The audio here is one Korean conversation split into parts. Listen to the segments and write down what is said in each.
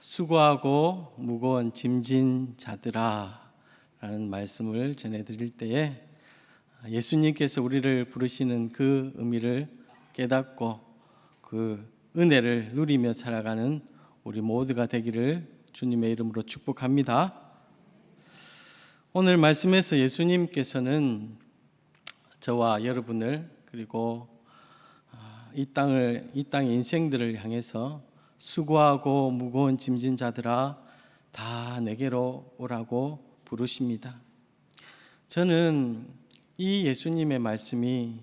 수고하고 무거운 짐진 자들아 라는 말씀을 전해드릴 때에 예수님께서 우리를 부르시는 그 의미를 깨닫고 그 은혜를 누리며 살아가는 우리 모두가 되기를 주님의 이름으로 축복합니다. 오늘 말씀에서 예수님께서는 저와 여러분을 그리고 이 땅의 인생들을 향해서 수고하고 무거운 짐진 자들아 다 내게로 오라고 부르십니다. 저는 이 예수님의 말씀이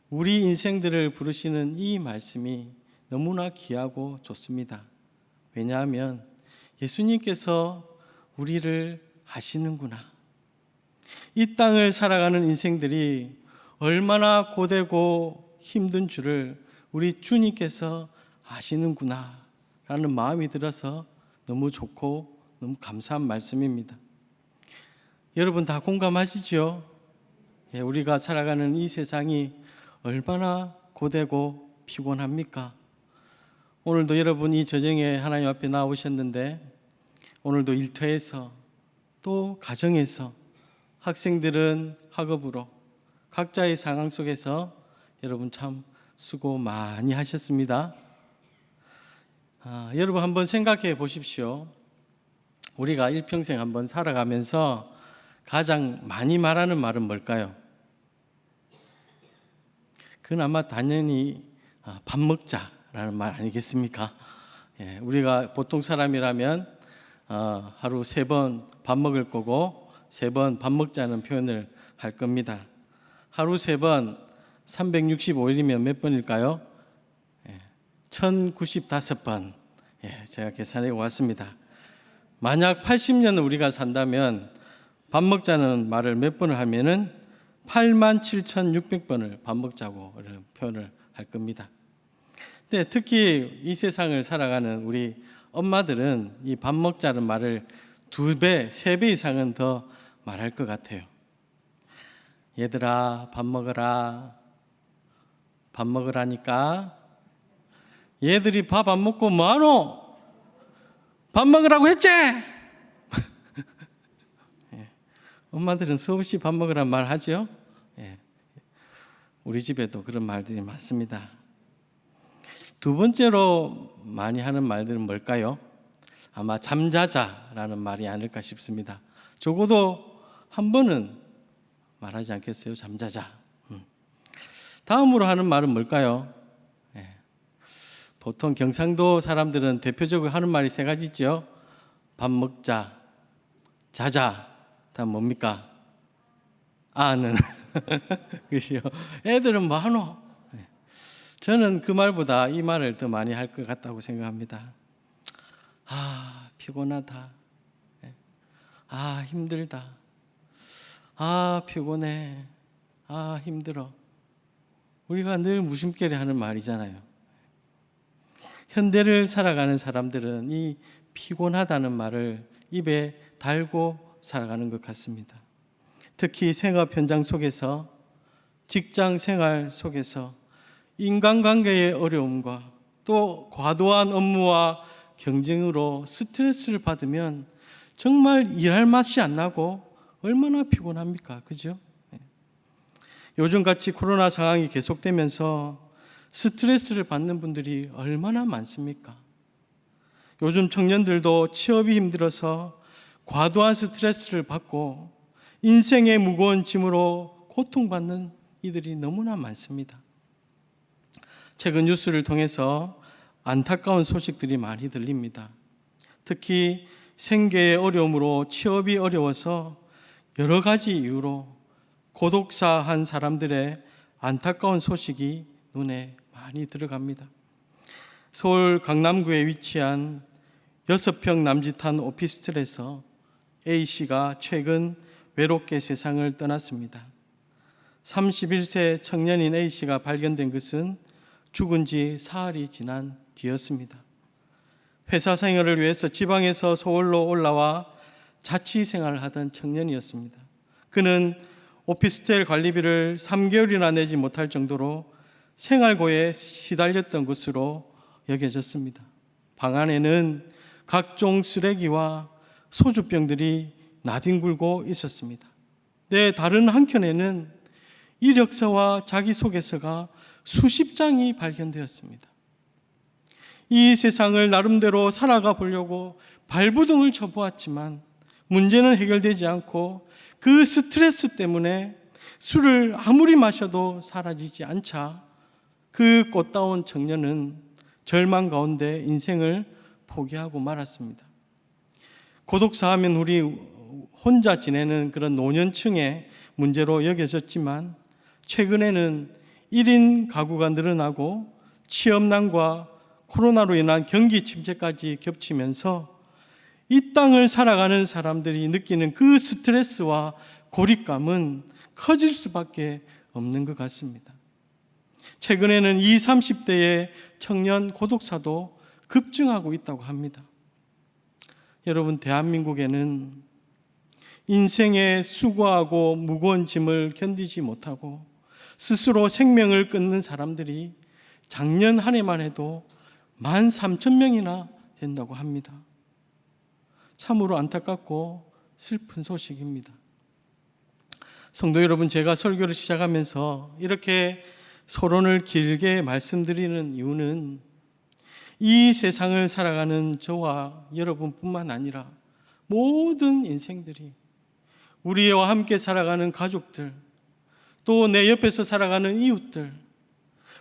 우리 인생들을 부르시는 이 말씀이 너무나 귀하고 좋습니다. 왜냐하면 예수님께서 우리를 아시는구나. 이 땅을 살아가는 인생들이 얼마나 고되고 힘든 줄을 우리 주님께서 아시는구나 라는 마음이 들어서 너무 좋고 너무 감사한 말씀입니다. 여러분 다 공감하시죠? 우리가 살아가는 이 세상이 얼마나 고되고 피곤합니까? 오늘도 여러분 이 저녁에 하나님 앞에 나오셨는데 오늘도 일터에서 또 가정에서 학생들은 학업으로 각자의 상황 속에서 여러분 참 수고 많이 하셨습니다. 여러분 한번 생각해 보십시오. 우리가 일평생 한번 살아가면서 가장 많이 말하는 말은 뭘까요? 그건 아마 당연히 밥 먹자라는 말 아니겠습니까? 우리가 보통 사람이라면 하루 3번 밥 먹을 거고 3번 밥 먹자는 표현을 할 겁니다. 하루 3번 365일이면 몇 번일까요? 1095번. 제가 계산해 왔습니다. 만약 80년을 우리가 산다면 밥 먹자는 말을 몇 번을 하면은 87,600번을 밥 먹자고 표현을 할 겁니다. 근데 특히 이 세상을 살아가는 우리 엄마들은 이 밥 먹자는 말을 2배, 3배 이상은 더 말할 것 같아요. 얘들아 밥 먹어라. 밥 먹으라니까. 얘들이 밥 안 먹고 뭐하노? 밥 먹으라고 했지? 엄마들은 수없이 밥 먹으란 말 하죠. 우리 집에도 그런 말들이 많습니다. 두 번째로 많이 하는 말들은 뭘까요? 아마 잠자자라는 말이 아닐까 싶습니다. 적어도 한 번은 말하지 않겠어요? 잠자자. 다음으로 하는 말은 뭘까요? 보통 경상도 사람들은 대표적으로 하는 말이 3가지 있죠. 밥 먹자, 자자. 다음 뭡니까? 아는. 그시요. 애들은 뭐 하노? 저는 그 말보다 이 말을 더 많이 할 것 같다고 생각합니다. 피곤하다. 힘들다. 피곤해. 힘들어. 우리가 늘 무심결에 하는 말이잖아요. 현대를 살아가는 사람들은 이 피곤하다는 말을 입에 달고 살아가는 것 같습니다. 특히 생업 현장 속에서, 직장 생활 속에서 인간관계의 어려움과 또 과도한 업무와 경쟁으로 스트레스를 받으면 정말 일할 맛이 안 나고 얼마나 피곤합니까? 그죠? 요즘같이 코로나 상황이 계속되면서 스트레스를 받는 분들이 얼마나 많습니까? 요즘 청년들도 취업이 힘들어서 과도한 스트레스를 받고 인생의 무거운 짐으로 고통받는 이들이 너무나 많습니다. 최근 뉴스를 통해서 안타까운 소식들이 많이 들립니다. 특히 생계의 어려움으로 취업이 어려워서 여러 가지 이유로 고독사한 사람들의 안타까운 소식이 눈에 많이 들어갑니다. 서울 강남구에 위치한 6평 남짓한 오피스텔에서 A씨가 최근 외롭게 세상을 떠났습니다. 31세 청년인 A씨가 발견된 것은 죽은 지 사흘이 지난 뒤였습니다. 회사 생활을 위해서 지방에서 서울로 올라와 자취 생활을 하던 청년이었습니다. 그는 오피스텔 관리비를 3개월이나 내지 못할 정도로 생활고에 시달렸던 것으로 여겨졌습니다. 방 안에는 각종 쓰레기와 소주병들이 나뒹굴고 있었습니다. 다른 한켠에는 이력서와 자기소개서가 수십 장이 발견되었습니다. 이 세상을 나름대로 살아가 보려고 발부둥을 쳐보았지만 문제는 해결되지 않고 그 스트레스 때문에 술을 아무리 마셔도 사라지지 않자 그 꽃다운 청년은 절망 가운데 인생을 포기하고 말았습니다. 고독사 하면 우리 혼자 지내는 그런 노년층의 문제로 여겨졌지만 최근에는 1인 가구가 늘어나고 취업난과 코로나로 인한 경기 침체까지 겹치면서 이 땅을 살아가는 사람들이 느끼는 그 스트레스와 고립감은 커질 수밖에 없는 것 같습니다. 최근에는 20, 30대의 청년 고독사도 급증하고 있다고 합니다. 여러분, 대한민국에는 인생의 수고하고 무거운 짐을 견디지 못하고 스스로 생명을 끊는 사람들이 작년 한 해만 해도 13,000명이나 된다고 합니다. 참으로 안타깝고 슬픈 소식입니다. 성도 여러분, 제가 설교를 시작하면서 이렇게 서론을 길게 말씀드리는 이유는 이 세상을 살아가는 저와 여러분뿐만 아니라 모든 인생들이, 우리와 함께 살아가는 가족들, 또 내 옆에서 살아가는 이웃들,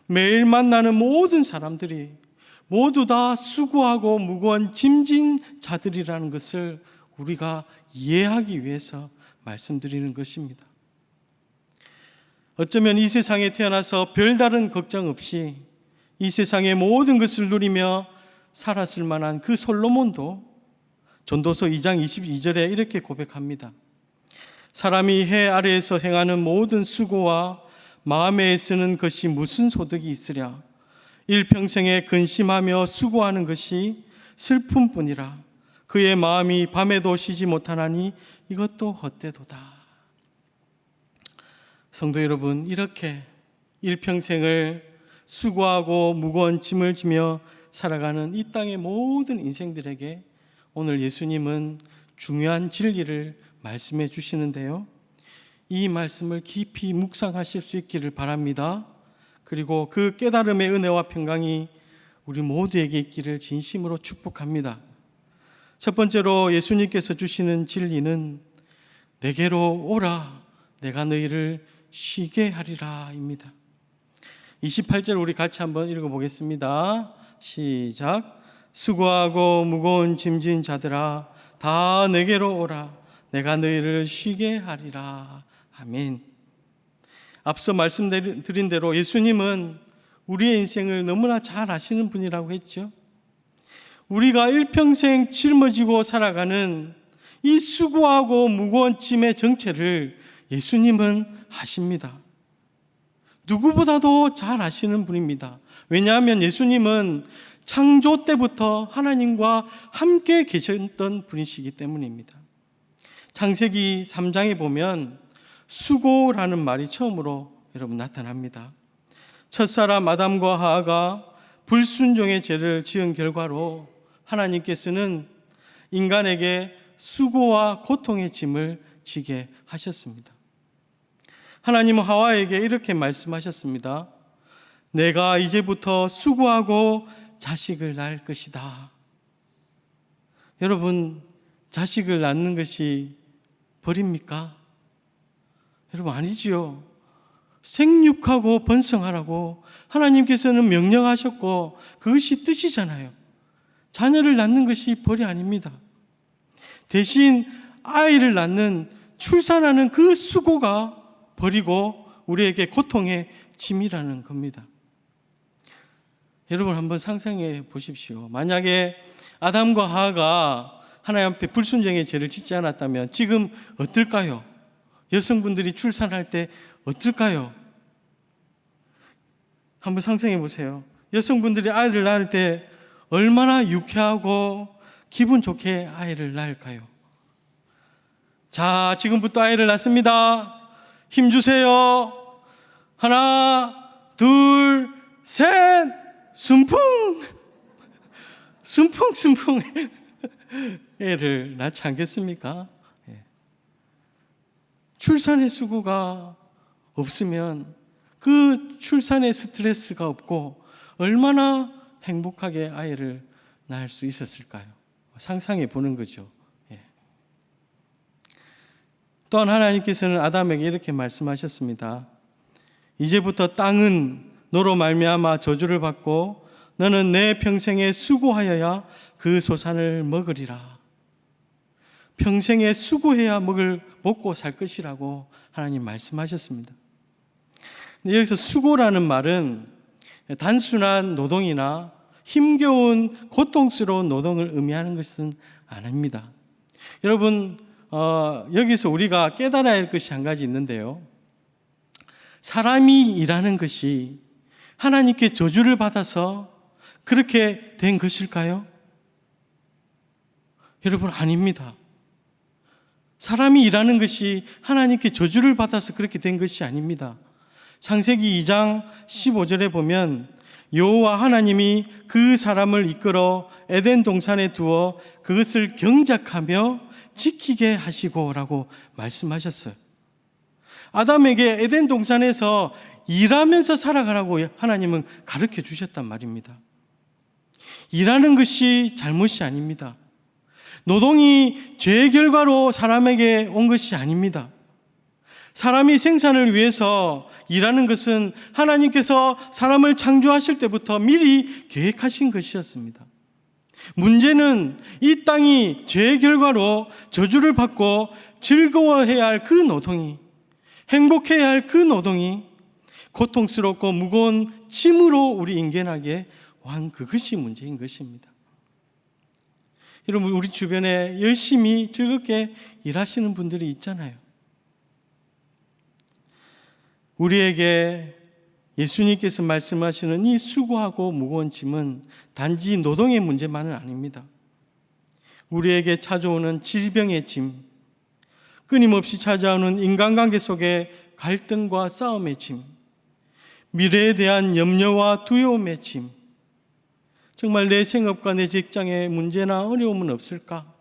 매일 만나는 모든 사람들이 모두 다 수고하고 무거운 짐진 자들이라는 것을 우리가 이해하기 위해서 말씀드리는 것입니다. 어쩌면 이 세상에 태어나서 별다른 걱정 없이 이 세상의 모든 것을 누리며 살았을 만한 그 솔로몬도 전도서 2장 22절에 이렇게 고백합니다. 사람이 해 아래에서 행하는 모든 수고와 마음에 애쓰는 것이 무슨 소득이 있으랴. 일평생에 근심하며 수고하는 것이 슬픔뿐이라. 그의 마음이 밤에도 쉬지 못하나니 이것도 헛되도다. 성도 여러분, 이렇게 일평생을 수고하고 무거운 짐을 지며 살아가는 이 땅의 모든 인생들에게 오늘 예수님은 중요한 진리를 말씀해 주시는데요. 이 말씀을 깊이 묵상하실 수 있기를 바랍니다. 그리고 그 깨달음의 은혜와 평강이 우리 모두에게 있기를 진심으로 축복합니다. 첫 번째로 예수님께서 주시는 진리는 내게로 오라, 내가 너희를 쉬게 하리라 입니다. 28절 우리 같이 한번 읽어보겠습니다. 시작. 수고하고 무거운 짐진 자들아 다 내게로 오라, 내가 너희를 쉬게 하리라. 아멘. 앞서 말씀드린 대로 예수님은 우리의 인생을 너무나 잘 아시는 분이라고 했죠. 우리가 일평생 짊어지고 살아가는 이 수고하고 무거운 짐의 정체를 예수님은 아십니다. 누구보다도 잘 아시는 분입니다. 왜냐하면 예수님은 창조 때부터 하나님과 함께 계셨던 분이시기 때문입니다. 창세기 3장에 보면 수고라는 말이 처음으로 여러분 나타납니다. 첫사람 아담과 하와가 불순종의 죄를 지은 결과로 하나님께서는 인간에게 수고와 고통의 짐을 지게 하셨습니다. 하나님은 하와에게 이렇게 말씀하셨습니다. 내가 이제부터 수고하고 자식을 낳을 것이다. 여러분, 자식을 낳는 것이 벌입니까? 여러분, 아니지요. 생육하고 번성하라고 하나님께서는 명령하셨고 그것이 뜻이잖아요. 자녀를 낳는 것이 벌이 아닙니다. 대신 아이를 낳는, 출산하는 그 수고가 벌이고 우리에게 고통의 짐이라는 겁니다. 여러분, 한번 상상해 보십시오. 만약에 아담과 하와가 하나님 앞에 불순종의 죄를 짓지 않았다면 지금 어떨까요? 여성분들이 출산할 때 어떨까요? 한번 상상해 보세요. 여성분들이 아이를 낳을 때 얼마나 유쾌하고 기분 좋게 아이를 낳을까요? 자, 지금부터 아이를 낳습니다. 힘주세요. 하나, 둘, 셋. 순풍. 순풍. 애를 낳지 않겠습니까? 예. 출산의 수고가 없으면 그 출산의 스트레스가 없고 얼마나 행복하게 아이를 낳을 수 있었을까요? 상상해 보는 거죠. 예. 또한 하나님께서는 아담에게 이렇게 말씀하셨습니다. 이제부터 땅은 너로 말미암아 저주를 받고 너는 내 평생에 수고하여야 그 소산을 먹으리라. 평생에 수고해야 먹고 살 것이라고 하나님 말씀하셨습니다. 여기서 수고라는 말은 단순한 노동이나 힘겨운 고통스러운 노동을 의미하는 것은 아닙니다. 여러분, 여기서 우리가 깨달아야 할 것이 한 가지 있는데요. 사람이 일하는 것이 하나님께 저주를 받아서 그렇게 된 것일까요? 여러분, 아닙니다. 사람이 일하는 것이 하나님께 저주를 받아서 그렇게 된 것이 아닙니다. 창세기 2장 15절에 보면 여호와 하나님이 그 사람을 이끌어 에덴 동산에 두어 그것을 경작하며 지키게 하시고라고 말씀하셨어요. 아담에게 에덴 동산에서 일하면서 살아가라고 하나님은 가르쳐 주셨단 말입니다. 일하는 것이 잘못이 아닙니다. 노동이 죄의 결과로 사람에게 온 것이 아닙니다. 사람이 생산을 위해서 일하는 것은 하나님께서 사람을 창조하실 때부터 미리 계획하신 것이었습니다. 문제는 이 땅이 죄의 결과로 저주를 받고 즐거워해야 할 그 노동이, 행복해야 할 그 노동이 고통스럽고 무거운 짐으로 우리 인간에게 왕 그것이 문제인 것입니다. 여러분, 우리 주변에 열심히 즐겁게 일하시는 분들이 있잖아요. 우리에게 예수님께서 말씀하시는 이 수고하고 무거운 짐은 단지 노동의 문제만은 아닙니다. 우리에게 찾아오는 질병의 짐, 끊임없이 찾아오는 인간관계 속의 갈등과 싸움의 짐, 미래에 대한 염려와 두려움의 짐, 정말 내 생업과 내 직장에 문제나 어려움은 없을까?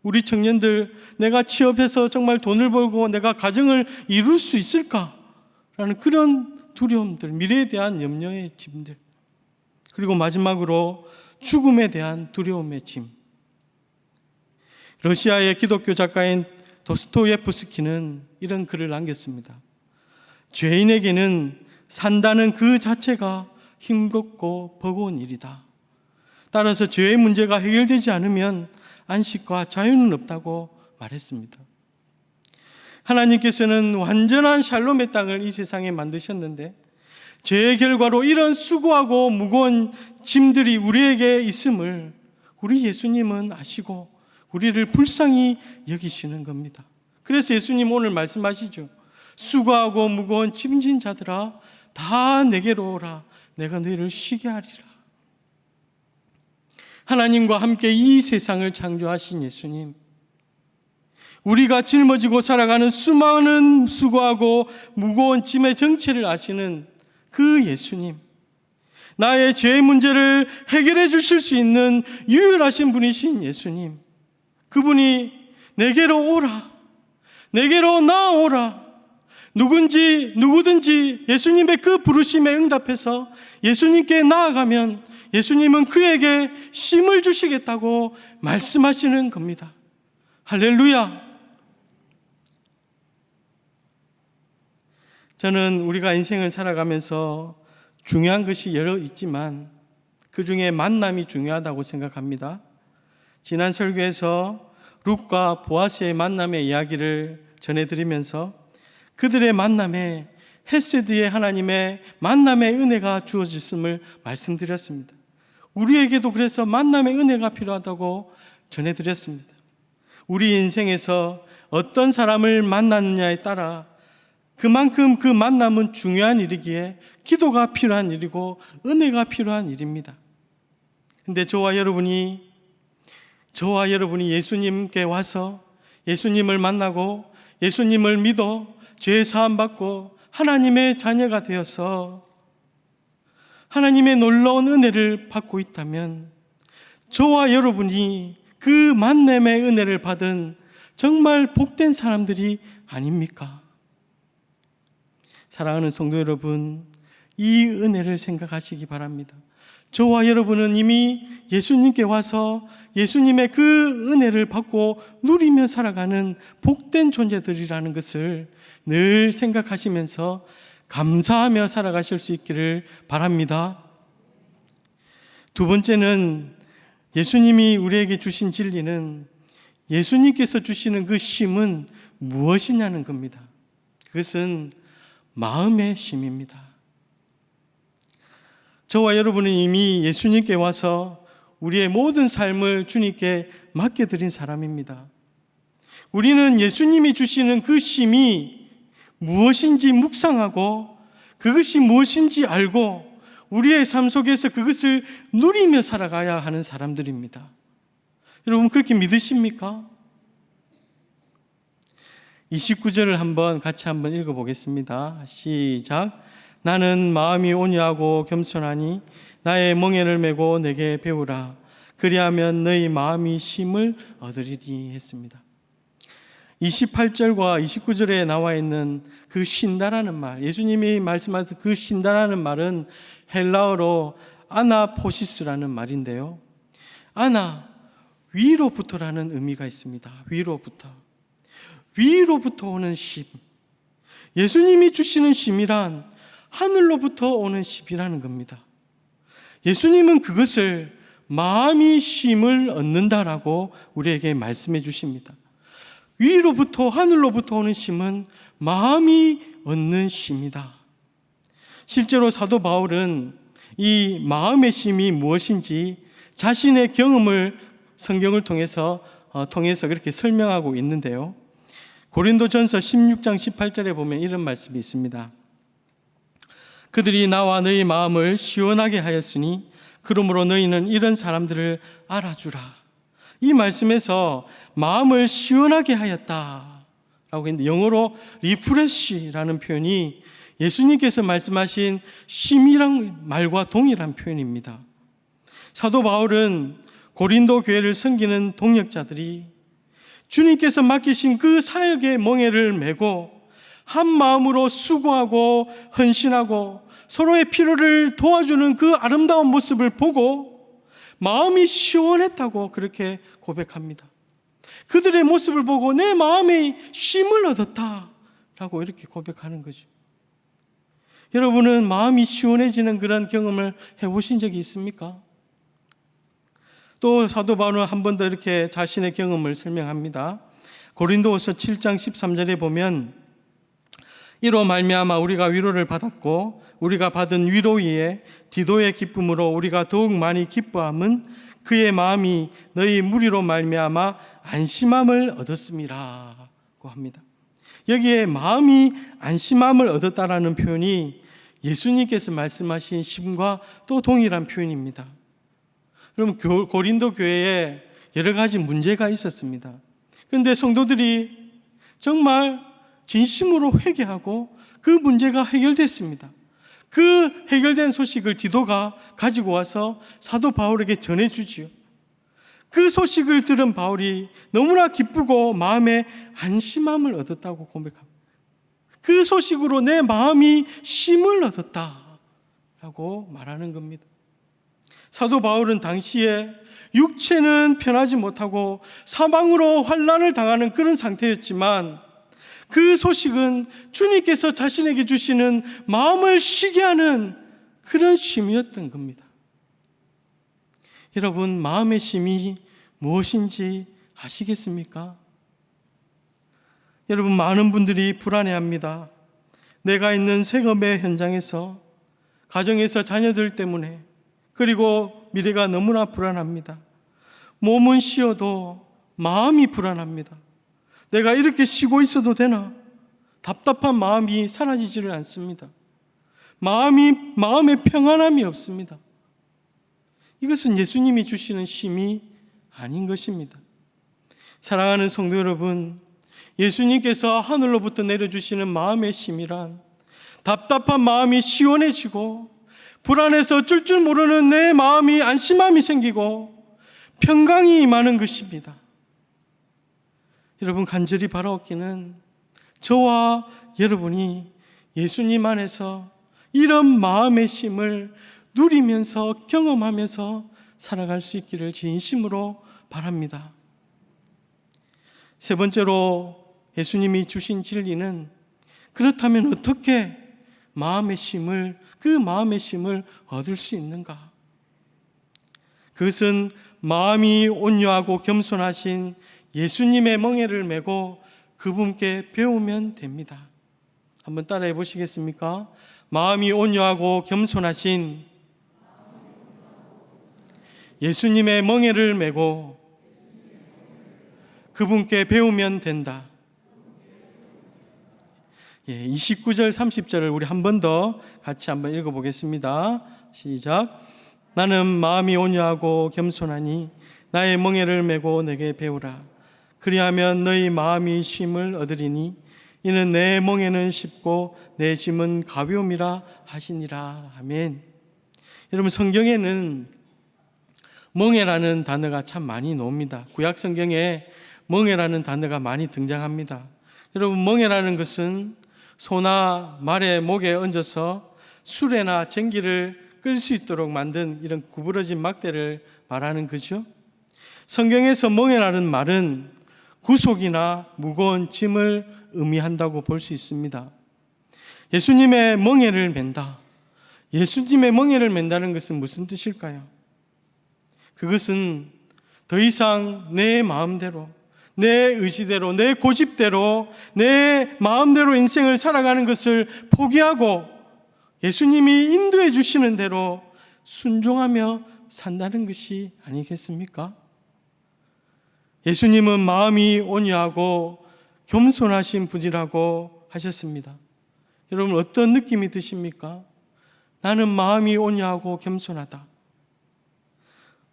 우리 청년들, 내가 취업해서 정말 돈을 벌고 내가 가정을 이룰 수 있을까? 라는 그런 두려움들, 미래에 대한 염려의 짐들, 그리고 마지막으로 죽음에 대한 두려움의 짐. 러시아의 기독교 작가인 도스토예프스키는 이런 글을 남겼습니다. 죄인에게는 산다는 그 자체가 힘겹고 버거운 일이다. 따라서 죄의 문제가 해결되지 않으면 안식과 자유는 없다고 말했습니다. 하나님께서는 완전한 샬롬의 땅을 이 세상에 만드셨는데 죄의 결과로 이런 수고하고 무거운 짐들이 우리에게 있음을 우리 예수님은 아시고 우리를 불쌍히 여기시는 겁니다. 그래서 예수님 오늘 말씀하시죠. 수고하고 무거운 짐진 자들아 다 내게로 오라. 내가 너희를 쉬게 하리라. 하나님과 함께 이 세상을 창조하신 예수님, 우리가 짊어지고 살아가는 수많은 수고하고 무거운 짐의 정체를 아시는 그 예수님, 나의 죄의 문제를 해결해 주실 수 있는 유일하신 분이신 예수님, 그분이 내게로 오라, 내게로 나아오라. 누구든지 예수님의 그 부르심에 응답해서 예수님께 나아가면 예수님은 그에게 쉼을 주시겠다고 말씀하시는 겁니다. 할렐루야. 저는 우리가 인생을 살아가면서 중요한 것이 여러 있지만 그 중에 만남이 중요하다고 생각합니다. 지난 설교에서 룻과 보아스의 만남의 이야기를 전해드리면서 그들의 만남에 헤세드의 하나님의 만남의 은혜가 주어졌음을 말씀드렸습니다. 우리에게도 그래서 만남의 은혜가 필요하다고 전해드렸습니다. 우리 인생에서 어떤 사람을 만나느냐에 따라 그만큼 그 만남은 중요한 일이기에 기도가 필요한 일이고 은혜가 필요한 일입니다. 근데 저와 여러분이 예수님께 와서 예수님을 만나고 예수님을 믿어 죄 사함 받고 하나님의 자녀가 되어서 하나님의 놀라운 은혜를 받고 있다면 저와 여러분이 그 만남의 은혜를 받은 정말 복된 사람들이 아닙니까? 사랑하는 성도 여러분, 이 은혜를 생각하시기 바랍니다. 저와 여러분은 이미 예수님께 와서 예수님의 그 은혜를 받고 누리며 살아가는 복된 존재들이라는 것을 늘 생각하시면서 감사하며 살아가실 수 있기를 바랍니다. 두 번째는 예수님이 우리에게 주신 진리는 예수님께서 주시는 그 쉼은 무엇이냐는 겁니다. 그것은 마음의 쉼입니다. 저와 여러분은 이미 예수님께 와서 우리의 모든 삶을 주님께 맡겨드린 사람입니다. 우리는 예수님이 주시는 그 쉼이 무엇인지 묵상하고 그것이 무엇인지 알고 우리의 삶 속에서 그것을 누리며 살아가야 하는 사람들입니다. 여러분 그렇게 믿으십니까? 29절을 같이 한번 읽어보겠습니다. 시작. 나는 마음이 온유하고 겸손하니 나의 멍에를 메고 내게 배우라. 그리하면 너희 마음이 쉼을 얻으리니 했습니다. 28절과 29절에 나와 있는 그 쉰다라는 말, 예수님이 말씀하신 그 쉰다라는 말은 헬라어로 아나포시스라는 말인데요. 아나, 위로부터라는 의미가 있습니다. 위로부터 오는 쉼. 예수님이 주시는 쉼이란 하늘로부터 오는 쉼이라는 겁니다. 예수님은 그것을 마음이 쉼을 얻는다라고 우리에게 말씀해 주십니다. 위로부터 하늘로부터 오는 쉼은 마음이 얻는 쉼이다. 실제로 사도 바울은 이 마음의 쉼이 무엇인지 자신의 경험을 성경을 통해서 그렇게 설명하고 있는데요. 고린도전서 16장 18절에 보면 이런 말씀이 있습니다. 그들이 나와 너희 마음을 시원하게 하였으니 그러므로 너희는 이런 사람들을 알아주라. 이 말씀에서 마음을 시원하게 하였다라고 했는데 영어로 리프레시라는 표현이 예수님께서 말씀하신 쉼이란 말과 동일한 표현입니다. 사도 바울은 고린도 교회를 섬기는 동역자들이 주님께서 맡기신 그 사역의 멍에를 메고 한 마음으로 수고하고 헌신하고 서로의 필요를 도와주는 그 아름다운 모습을 보고 마음이 시원했다고 그렇게 고백합니다. 그들의 모습을 보고 내 마음이 쉼을 얻었다라고 이렇게 고백하는 거죠. 여러분은 마음이 시원해지는 그런 경험을 해보신 적이 있습니까? 또 사도 바울은 한 번 더 이렇게 자신의 경험을 설명합니다. 고린도후서 7장 13절에 보면 이로 말미암아 우리가 위로를 받았고 우리가 받은 위로 위에 디도의 기쁨으로 우리가 더욱 많이 기뻐함은 그의 마음이 너희 무리로 말미암아 안심함을 얻었음이라고 합니다. 여기에 마음이 안심함을 얻었다라는 표현이 예수님께서 말씀하신 쉼과 또 동일한 표현입니다. 그럼 고린도 교회에 여러 가지 문제가 있었습니다. 그런데 성도들이 정말 진심으로 회개하고 그 문제가 해결됐습니다. 그 해결된 소식을 디도가 가지고 와서 사도 바울에게 전해주지요. 그 소식을 들은 바울이 너무나 기쁘고 마음에 안심함을 얻었다고 고백합니다. 그 소식으로 내 마음이 쉼을 얻었다라고 말하는 겁니다. 사도 바울은 당시에 육체는 편하지 못하고 사망으로 환난을 당하는 그런 상태였지만 그 소식은 주님께서 자신에게 주시는 마음을 쉬게 하는 그런 쉼이었던 겁니다. 여러분, 마음의 쉼이 무엇인지 아시겠습니까? 여러분, 많은 분들이 불안해합니다. 내가 있는 생업의 현장에서, 가정에서 자녀들 때문에, 그리고 미래가 너무나 불안합니다. 몸은 쉬어도 마음이 불안합니다. 내가 이렇게 쉬고 있어도 되나? 답답한 마음이 사라지지를 않습니다. 마음에 평안함이 없습니다. 이것은 예수님이 주시는 쉼이 아닌 것입니다. 사랑하는 성도 여러분, 예수님께서 하늘로부터 내려주시는 마음의 쉼이란 답답한 마음이 시원해지고 불안해서 어쩔 줄 모르는 내 마음이 안심함이 생기고 평강이 임하는 것입니다. 여러분, 간절히 바라옵기는 저와 여러분이 예수님 안에서 이런 마음의 쉼을 누리면서 경험하면서 살아갈 수 있기를 진심으로 바랍니다. 세 번째로 예수님이 주신 진리는, 그렇다면 어떻게 그 마음의 쉼을 얻을 수 있는가? 그것은 마음이 온유하고 겸손하신 예수님의 멍에를 메고 그분께 배우면 됩니다. 한번 따라해 보시겠습니까? 마음이 온유하고 겸손하신 예수님의 멍에를 메고 그분께 배우면 된다. 29절 30절을 우리 한 번 더 같이 한번 읽어보겠습니다. 시작. 나는 마음이 온유하고 겸손하니 나의 멍에를 메고 내게 배우라. 그리하면 너희 마음이 쉼을 얻으리니 이는 내 멍에는 쉽고 내 짐은 가벼움이라 하시니라. 아멘. 여러분, 성경에는 멍에라는 단어가 참 많이 나옵니다. 구약 성경에 멍에라는 단어가 많이 등장합니다. 여러분, 멍에라는 것은 소나 말의 목에 얹어서 수레나 전기를 끌 수 있도록 만든 이런 구부러진 막대를 말하는 거죠. 성경에서 멍에라는 말은 구속이나 무거운 짐을 의미한다고 볼 수 있습니다. 예수님의 멍에를 맨다. 예수님의 멍에를 맨다는 것은 무슨 뜻일까요? 그것은 더 이상 내 마음대로, 내 의지대로, 내 고집대로, 내 마음대로 인생을 살아가는 것을 포기하고 예수님이 인도해 주시는 대로 순종하며 산다는 것이 아니겠습니까? 예수님은 마음이 온유하고 겸손하신 분이라고 하셨습니다. 여러분, 어떤 느낌이 드십니까? 나는 마음이 온유하고 겸손하다.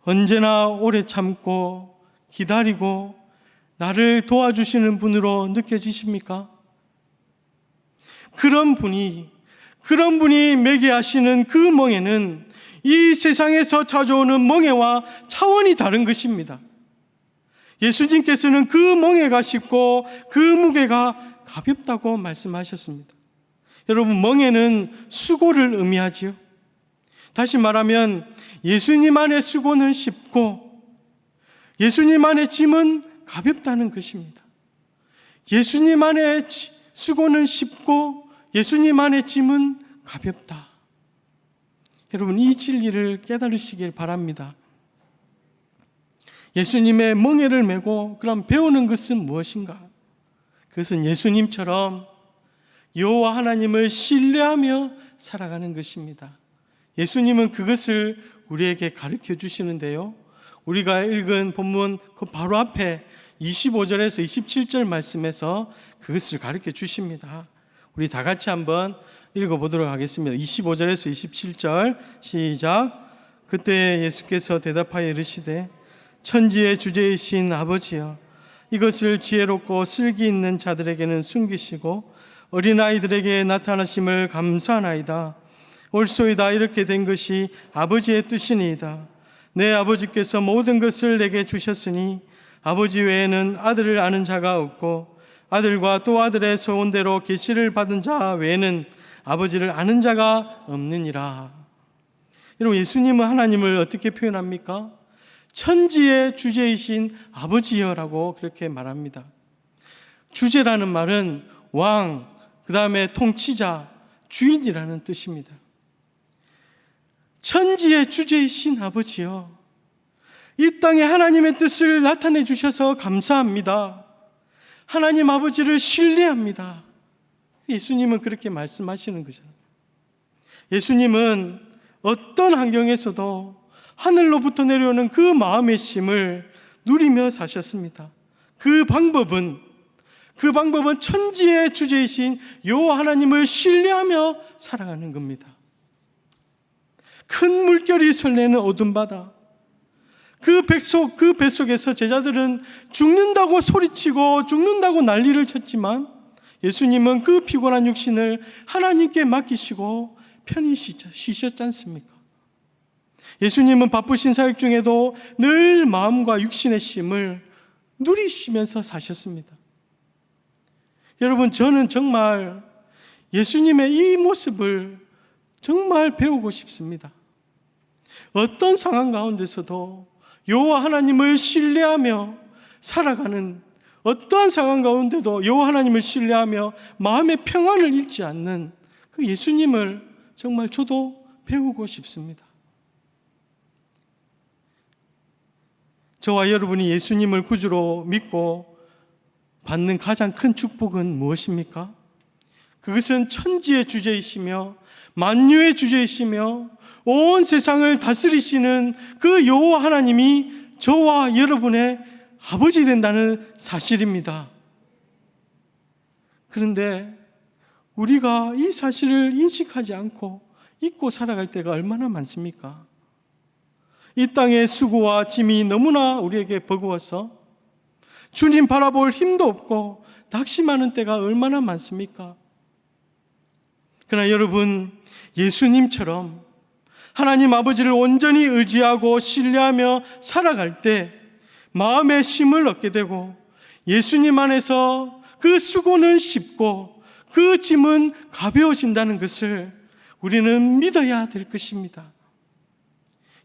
언제나 오래 참고 기다리고 나를 도와주시는 분으로 느껴지십니까? 그런 분이 매게 하시는 그 멍에는 이 세상에서 찾아오는 멍에와 차원이 다른 것입니다. 예수님께서는 그 멍에가 쉽고 그 무게가 가볍다고 말씀하셨습니다. 여러분, 멍에는 수고를 의미하지요. 다시 말하면 예수님 안의 수고는 쉽고 예수님 안의 짐은 가볍다는 것입니다. 예수님 안의 수고는 쉽고 예수님 안의 짐은 가볍다. 여러분, 이 진리를 깨달으시길 바랍니다. 예수님의 멍에를 메고 그럼 배우는 것은 무엇인가? 그것은 예수님처럼 여호와 하나님을 신뢰하며 살아가는 것입니다. 예수님은 그것을 우리에게 가르쳐 주시는데요, 우리가 읽은 본문 그 바로 앞에 25절에서 27절 말씀에서 그것을 가르쳐 주십니다. 우리 다 같이 한번 읽어보도록 하겠습니다. 25절에서 27절 시작. 그때 예수께서 대답하여 이르시되 천지의 주제이신 아버지여, 이것을 지혜롭고 슬기 있는 자들에게는 숨기시고 어린아이들에게 나타나심을 감사하나이다. 옳소이다. 이렇게 된 것이 아버지의 뜻이니이다. 내 아버지께서 모든 것을 내게 주셨으니 아버지 외에는 아들을 아는 자가 없고 아들과 또 아들의 소원대로 계시를 받은 자 외에는 아버지를 아는 자가 없느니라. 여러분, 예수님은 하나님을 어떻게 표현합니까? 천지의 주제이신 아버지여라고 그렇게 말합니다. 주제라는 말은 왕, 그 다음에 통치자, 주인이라는 뜻입니다. 천지의 주제이신 아버지여, 이 땅에 하나님의 뜻을 나타내 주셔서 감사합니다. 하나님 아버지를 신뢰합니다. 예수님은 그렇게 말씀하시는 거죠. 예수님은 어떤 환경에서도 하늘로부터 내려오는 그 마음의 쉼을 누리며 사셨습니다. 그 방법은 천지의 주제이신 여호와 하나님을 신뢰하며 살아가는 겁니다. 큰 물결이 설레는 어둠 바다, 그 뱃속에서 제자들은 죽는다고 소리치고 죽는다고 난리를 쳤지만 예수님은 그 피곤한 육신을 하나님께 맡기시고 편히 쉬셨지 않습니까? 예수님은 바쁘신 사역 중에도 늘 마음과 육신의 쉼을 누리시면서 사셨습니다. 여러분, 저는 정말 예수님의 이 모습을 정말 배우고 싶습니다. 어떤 상황 가운데서도 여호와 하나님을 신뢰하며 살아가는, 어떠한 상황 가운데도 여호와 하나님을 신뢰하며 마음의 평안을 잃지 않는 그 예수님을 정말 저도 배우고 싶습니다. 저와 여러분이 예수님을 구주로 믿고 받는 가장 큰 축복은 무엇입니까? 그것은 천지의 주제이시며 만유의 주제이시며 온 세상을 다스리시는 그 여호와 하나님이 저와 여러분의 아버지 된다는 사실입니다. 그런데 우리가 이 사실을 인식하지 않고 잊고 살아갈 때가 얼마나 많습니까? 이 땅의 수고와 짐이 너무나 우리에게 버거워서 주님 바라볼 힘도 없고 낙심하는 때가 얼마나 많습니까? 그러나 여러분, 예수님처럼 하나님 아버지를 온전히 의지하고 신뢰하며 살아갈 때 마음의 쉼을 얻게 되고 예수님 안에서 그 수고는 쉽고 그 짐은 가벼워진다는 것을 우리는 믿어야 될 것입니다.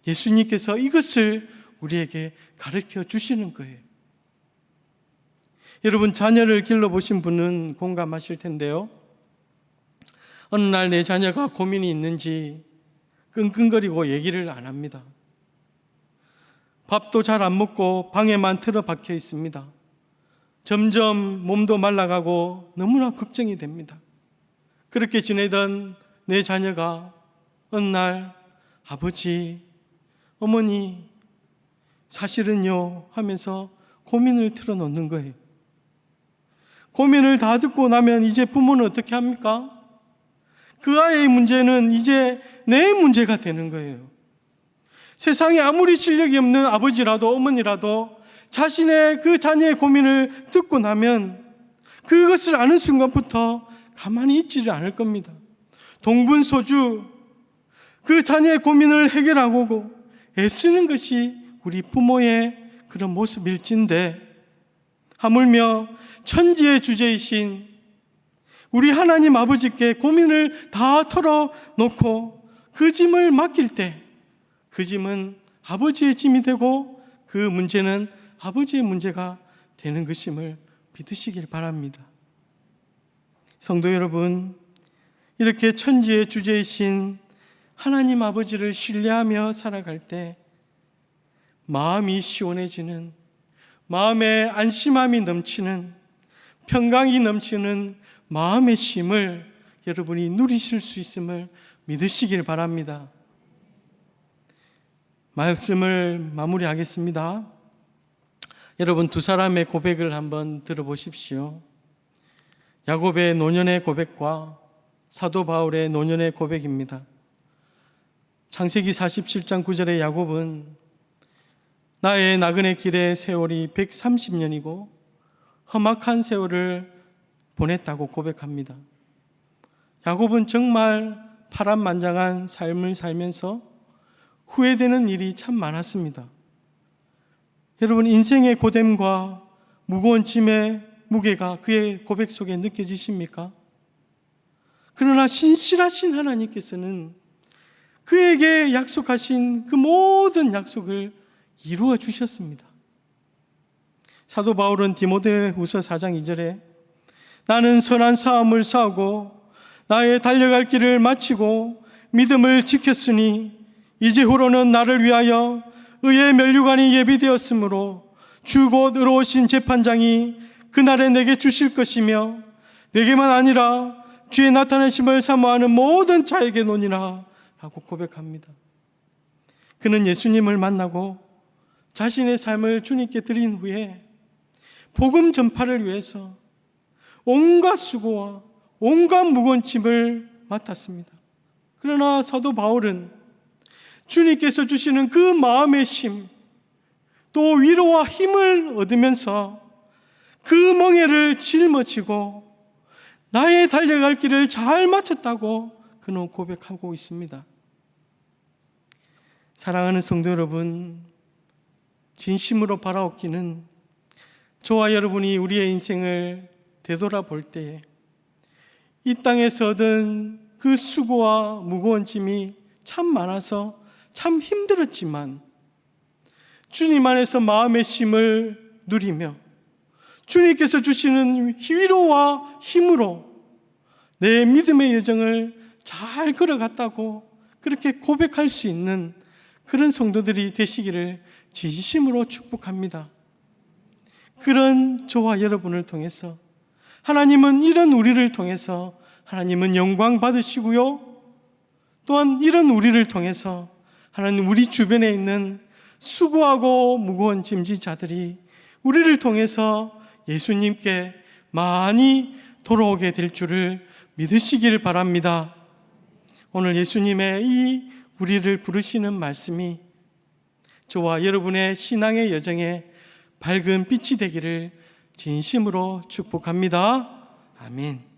예수님께서 이것을 우리에게 가르쳐 주시는 거예요. 여러분, 자녀를 길러보신 분은 공감하실 텐데요. 어느 날 내 자녀가 고민이 있는지 끙끙거리고 얘기를 안 합니다. 밥도 잘 안 먹고 방에만 틀어박혀 있습니다. 점점 몸도 말라가고 너무나 걱정이 됩니다. 그렇게 지내던 내 자녀가 어느 날 아버지, 어머니, 사실은요 하면서 고민을 틀어놓는 거예요. 고민을 다 듣고 나면 이제 부모는 어떻게 합니까? 그 아이의 문제는 이제 내 문제가 되는 거예요. 세상에 아무리 실력이 없는 아버지라도 어머니라도 자신의 그 자녀의 고민을 듣고 나면 그것을 아는 순간부터 가만히 있지를 않을 겁니다. 동분서주 그 자녀의 고민을 해결하고 애쓰는 것이 우리 부모의 그런 모습일진데, 하물며 천지의 주제이신 우리 하나님 아버지께 고민을 다 털어놓고 그 짐을 맡길 때 그 짐은 아버지의 짐이 되고 그 문제는 아버지의 문제가 되는 것임을 믿으시길 바랍니다. 성도 여러분, 이렇게 천지의 주제이신 하나님 아버지를 신뢰하며 살아갈 때 마음이 시원해지는, 마음에 안심함이 넘치는, 평강이 넘치는 마음의 쉼을 여러분이 누리실 수 있음을 믿으시길 바랍니다. 말씀을 마무리하겠습니다. 여러분, 두 사람의 고백을 한번 들어보십시오. 야곱의 노년의 고백과 사도 바울의 노년의 고백입니다. 창세기 47장 9절에 야곱은 나의 나그네 길의 세월이 130년이고 험악한 세월을 보냈다고 고백합니다. 야곱은 정말 파란만장한 삶을 살면서 후회되는 일이 참 많았습니다. 여러분, 인생의 고됨과 무거운 짐의 무게가 그의 고백 속에 느껴지십니까? 그러나 신실하신 하나님께서는 그에게 약속하신 그 모든 약속을 이루어 주셨습니다. 사도 바울은 디모데후서 4장 2절에 나는 선한 싸움을 싸우고 나의 달려갈 길을 마치고 믿음을 지켰으니 이제후로는 나를 위하여 의의 면류관이 예비되었으므로 주 곧 의로우신 재판장이 그날에 내게 주실 것이며 내게만 아니라 주의 나타내심을 사모하는 모든 자에게 노니라 라고 고백합니다. 그는 예수님을 만나고 자신의 삶을 주님께 드린 후에 복음 전파를 위해서 온갖 수고와 온갖 무거운 짐을 맡았습니다. 그러나 사도 바울은 주님께서 주시는 그 마음의 쉼, 또 위로와 힘을 얻으면서 그 멍에를 짊어지고 나의 달려갈 길을 잘 마쳤다고 그는 고백하고 있습니다. 사랑하는 성도 여러분, 진심으로 바라옵기는 저와 여러분이 우리의 인생을 되돌아볼 때에 이 땅에서 얻은 그 수고와 무거운 짐이 참 많아서 참 힘들었지만 주님 안에서 마음의 쉼을 누리며 주님께서 주시는 위로와 힘으로 내 믿음의 여정을 잘 걸어갔다고 그렇게 고백할 수 있는 그런 성도들이 되시기를 진심으로 축복합니다. 그런 저와 여러분을 통해서 하나님은 이런 우리를 통해서 하나님은 영광 받으시고요, 또한 이런 우리를 통해서 하나님 우리 주변에 있는 수고하고 무거운 짐지자들이 우리를 통해서 예수님께 많이 돌아오게 될 줄을 믿으시길 바랍니다. 오늘 예수님의 이 우리를 부르시는 말씀이 저와 여러분의 신앙의 여정에 밝은 빛이 되기를 진심으로 축복합니다. 아멘.